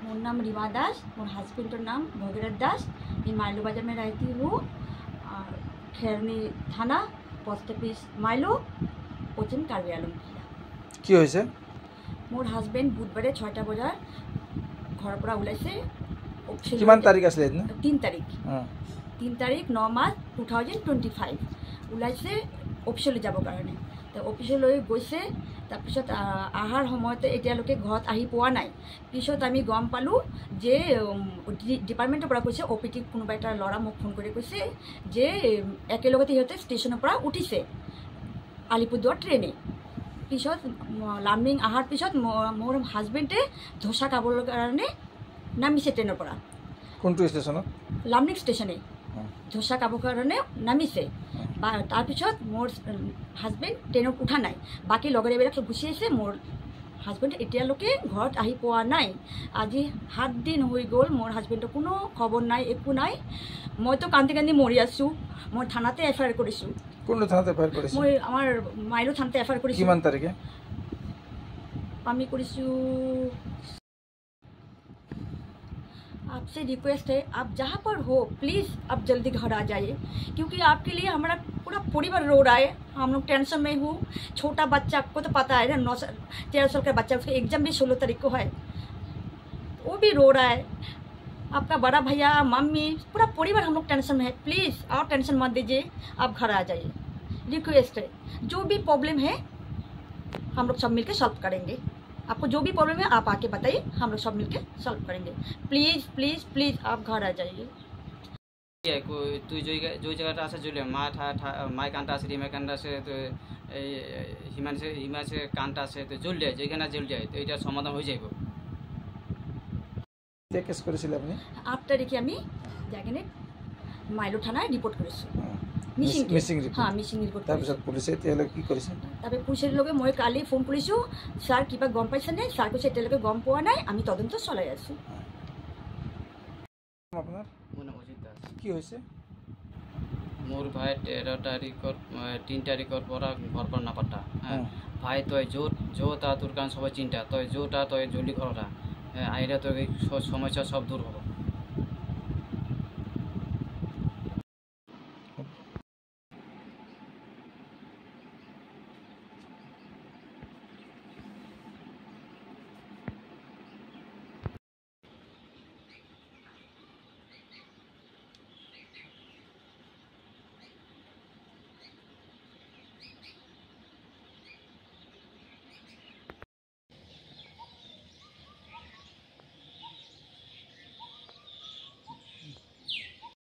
मोर नाम रीमा दास, मोर हस्बैंड नाम भगीरथ दास। मैं माइलो बाजार में रहती हूँ और खेरनी थाना पोस्ट ऑफिस माइलो पश्चिम कार्बी आलम जिला। কি হয়েছে? मोर हस्बैंड बुधबारे 6টা বজাত घर पर ওলাইছে। কিমান তাৰিখ আছিল এদিন? 3 তাৰিখ। 3 তাৰিখ 9 মাৰ্চ 2025 ওলাইছে অফিচলৈ যাবৰ কাৰণে। তো অফিচলৈ গৈছে। তাৰপিছত আহাৰ সময়তে এতিয়ালৈকে ঘৰত আহি পোৱা নাই। পিছত আমি গম পালোঁ যে ডিপাৰ্টমেণ্টৰ পৰা কৈছে OPT কোনোবা এটা ল'ৰা মোক ফোন কৰি কৈছে যে একেলগতে সিহঁতে ষ্টেচনৰ পৰা উঠিছে আলিপুৰদুৱাৰ ট্ৰেইনে। পিছত লামডিং অহাৰ পিছত মোৰ হাজবেণ্ডে ধোচা খাবৰ কাৰণে নামিছে ট্ৰেইনৰ পৰা। কোনটো ষ্টেচনত? লামডিং ষ্টেচনে ধোচা খাবৰ কাৰণে নামিছে। তাৰপিছত মোৰ হাজবেণ্ড ট্ৰেইনত উঠা নাই। বাকী লগৰীয়াবিলাক গুচি আহিছে। মোৰ হাজবেণ্ড এতিয়ালৈকে ঘৰত আহি পোৱা নাই। আজি 7 দিন হৈ গ'ল। মোৰ হাজবেণ্ডৰ কোনো খবৰ নাই, একো নাই। মইতো কান্দি কান্দি মৰি আছোঁ। মই থানাতে FIR কৰিছোঁ। কোনটো থানাতে FIR কৰিছে? মই আমাৰ মাইলো থানাতে FIR কৰিছোঁ। কিমান তাৰিখে? আমি কৰিছোঁ। आपसे रिक्वेस्ट है, आप जहाँ पर हो प्लीज़ आप जल्दी घर आ जाइए, क्योंकि आपके लिए हमारा पूरा परिवार रो रहा है। हम लोग टेंशन में हूँ। छोटा बच्चा आपको तो पता है ना, 13 साल का बच्चा, उसका एग्जाम भी 16 तारीख को है, वो भी रो रहा है। आपका बड़ा भैया, मम्मी, पूरा परिवार हम लोग टेंशन में है। प्लीज़ आप टेंशन मत दीजिए, आप घर आ जाइए। रिक्वेस्ट है, जो भी प्रॉब्लम है हम लोग सब मिलकर सॉल्व करेंगे। आपको जो भी प्रॉब्लम है आप आके बताइए, हम लोग सब मिलके सॉल्व करेंगे। प्लीज़ प्लीज़ प्लीज़ आप घर आ जाइए। তুই যে জায়গাটা আছে জুলে মাই কানটা আছে, রিমা কানটা আছে, তো এই হিমাংশে কানটা আছে, তো জ্বল যায়, যেখানে জ্বল যায় তো এটার সমাধান হয়ে যাইব। কেস করেছিল আপনি? 8 তারিখে আমি জায়গানে মাইলো থানায় রিপোর্ট করেছি। Missing report. হ্যাঁ, মিসিং রিপোর্ট। তাৰপিছত পুলিচে এতিয়ালৈ কি কৰিছে? তাৰপৰে পুলিশেৰ লগে মই কালি ফোন কৰিছোঁ, স্যাৰ কিবা গম পাইছে নে? স্যাৰ কৈছে এতিয়ালৈকে গম পোৱা নাই, আমি তদন্ত চলাই আছোঁ। আপোনাৰ মোৰ নাম অজিত দাস। কি হৈছে? মোর ভাই 13 তারিখর 3 তারিখর পরা ঘর পর নাপাটা। হ্যাঁ ভাই তই যো তা তোর কারণ সবাই চিন্তা, তই যো তা তই জলদি ঘরটা আইলে তোর সমস্যা সব দূর হবো।